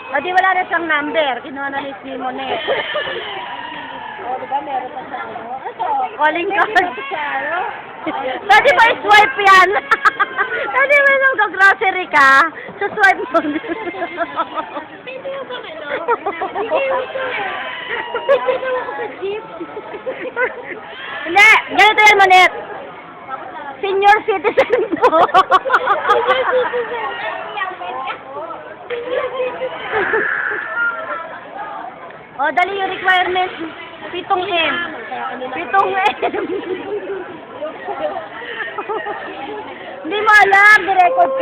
O di wala na siyang number. Kinuha na ni Simonet. O, diba meron pa sa ano? Ito. Calling card. Sa ano? Pwede ba i-swipe yan? Pwede ba nung grocery ka? So swipe mo. Pwede mo ba ano? Hindi mo ito eh. Pwede mo ako sa jeep. Hindi. Ganito yan, Monet. Senior citizen po. O, dali yung requirement. 7M. 7M. Hindi mo alam, di-record